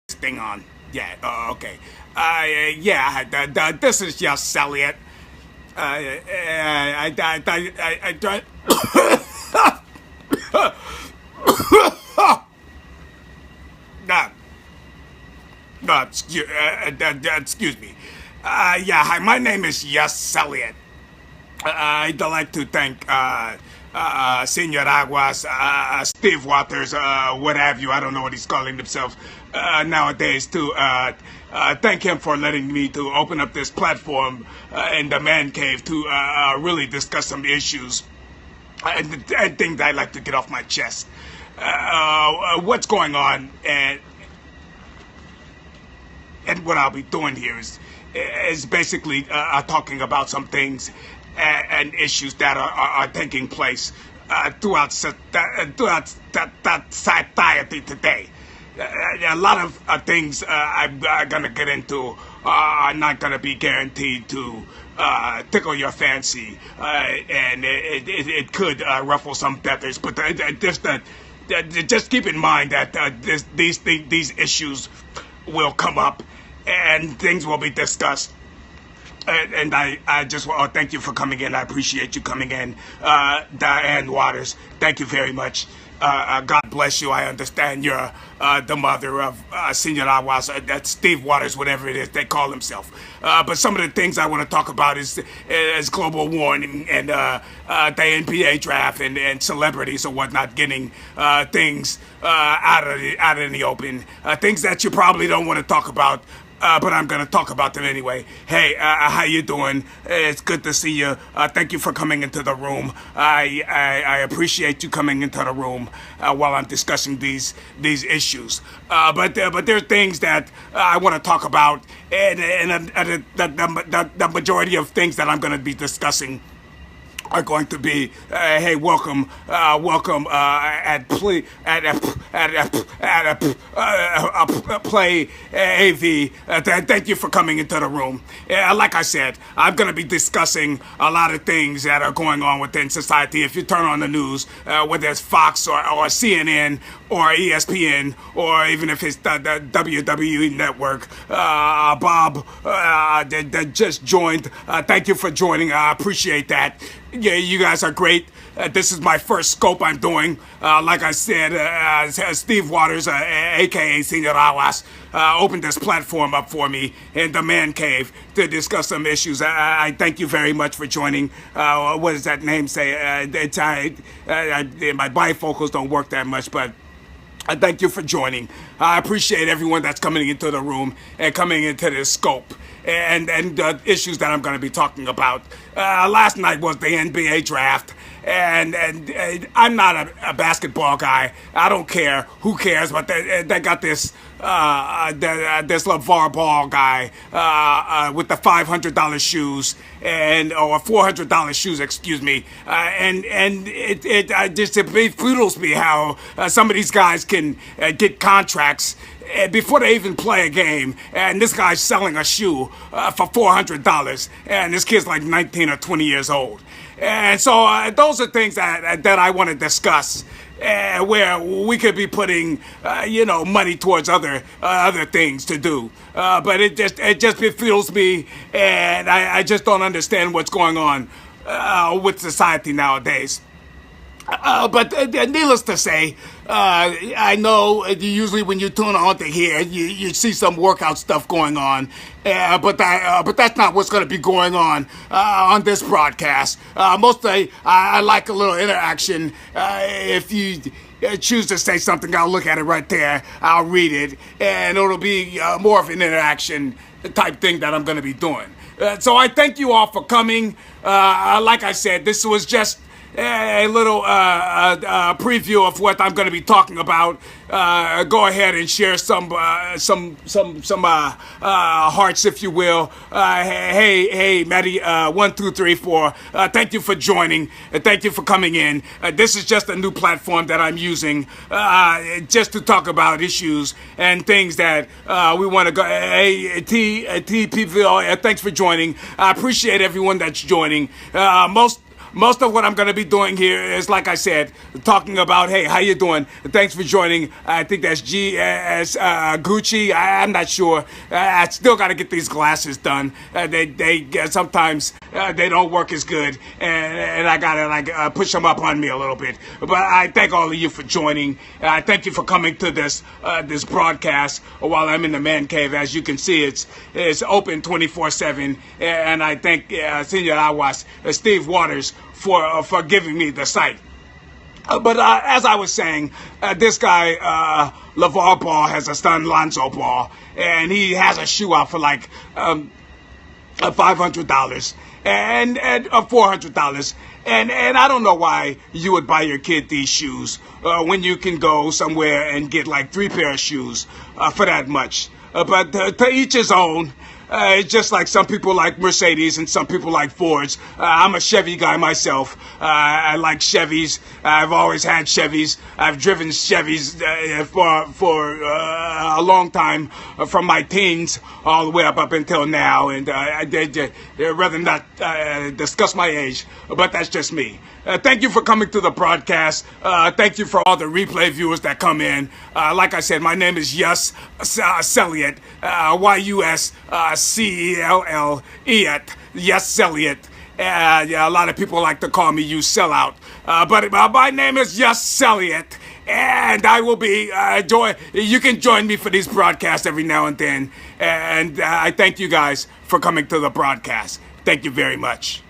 Thing on. Yeah, okay. This is Yus Celliouts. I uh, excuse me. Hi, my name is Yus Celliouts. I'd like to thank Senor Aguas, Steve Waters, what have you. I don't know what he's calling himself nowadays. To thank him for letting me to open up this platform in the man cave to really discuss some issues and things I'd like to get off my chest. What's going on, and what I'll be doing here is basically talking about some things and issues that are taking place throughout society today. A lot of things I'm going to get into are not going to be guaranteed to tickle your fancy, and it could ruffle some feathers. But just keep in mind that these issues will come up and things will be discussed. And I just want to thank you for coming in. I appreciate you coming in. Diane Waters, thank you very much. God bless you. I understand you're the mother of Senor Aguas, that's Steve Waters, whatever it is they call himself. But some of the things I want to talk about is global warming and the NBA draft and celebrities or whatnot getting things out in the open. Things that you probably don't want to talk about. But I'm going to talk about them anyway. Hey, how you doing? It's good to see you. Thank you for coming into the room. I appreciate you coming into the room while I'm discussing these issues. But there are things that I want to talk about, and the majority of things that I'm going to be discussing are going to be, hey, welcome at play AV. Thank you for coming into the room. Like I said, I'm going to be discussing a lot of things that are going on within society. If you turn on the news, whether it's Fox or CNN or ESPN, or even if it's the WWE network, Bob that just joined. Thank you for joining. I appreciate that. Yeah, you guys are great. This is my first scope I'm doing. Like I said, Steve Waters, a.k.a. Senor Aguas, opened this platform up for me in the man cave to discuss some issues. I thank you very much for joining. What does that name say? My bifocals don't work that much, but I thank you for joining. I appreciate everyone that's coming into the room and coming into this scope and the issues that I'm going to be talking about. Last night was the NBA draft, and I'm not a basketball guy. I don't care. Who cares? But they got this this LeVar Ball guy with the $500 shoes or $400 shoes, excuse me, and it just befuddles me how some of these guys can get contracts before they even play a game, and this guy's selling a shoe for $400, and this kid's like 19 or 20 years old. And so those are things that I want to discuss, where we could be putting, money towards other things to do. But it just befuddles me, and I just don't understand what's going on with society nowadays. But needless to say, I know usually when you tune on to here, you see some workout stuff going on, but that's not what's going to be going on this broadcast. Mostly, I like a little interaction. If you choose to say something, I'll look at it right there. I'll read it, and it'll be more of an interaction type thing that I'm going to be doing. So I thank you all for coming. Like I said, this was just a little preview of what I'm going to be talking about. Go ahead and share some hearts, if you will. Hey, Maddie, 1, 2, 3, 4. Thank you for joining. Thank you for coming in. This is just a new platform that I'm using just to talk about issues and things that we want to go. Hey, TPVO, thanks for joining. I appreciate everyone that's joining. most of what I'm going to be doing here is, like I said, talking about, hey, how you doing? Thanks for joining. I think that's Gucci. I'm not sure. I still got to get these glasses done. They sometimes they don't work as good, and I gotta push them up on me a little bit. But I thank all of you for joining. I thank you for coming to this broadcast while I'm in the man cave. As you can see, it's open 24/7, and I thank Senior Awas, Steve Waters, for giving me the site. But as I was saying, this guy, LeVar Ball, has a son, Lonzo Ball, and he has a shoe out for like $500 and $400. And I don't know why you would buy your kid these shoes when you can go somewhere and get like 3 pair of shoes for that much. But to each his own. It's just like some people like Mercedes and some people like Fords. I'm a Chevy guy myself. I like Chevys. I've always had Chevys. I've driven Chevys for a long time, from my teens all the way up until now. And I'd rather not discuss my age, but that's just me. Thank you for coming to the broadcast. Thank you for all the replay viewers that come in. Like I said, my name is Yus Celliouts, Yus Celliouts. A lot of people like to call me Yus Celliouts. But my name is Yus Celliouts. And I will be you can join me for these broadcasts every now and then. And I thank you guys for coming to the broadcast. Thank you very much.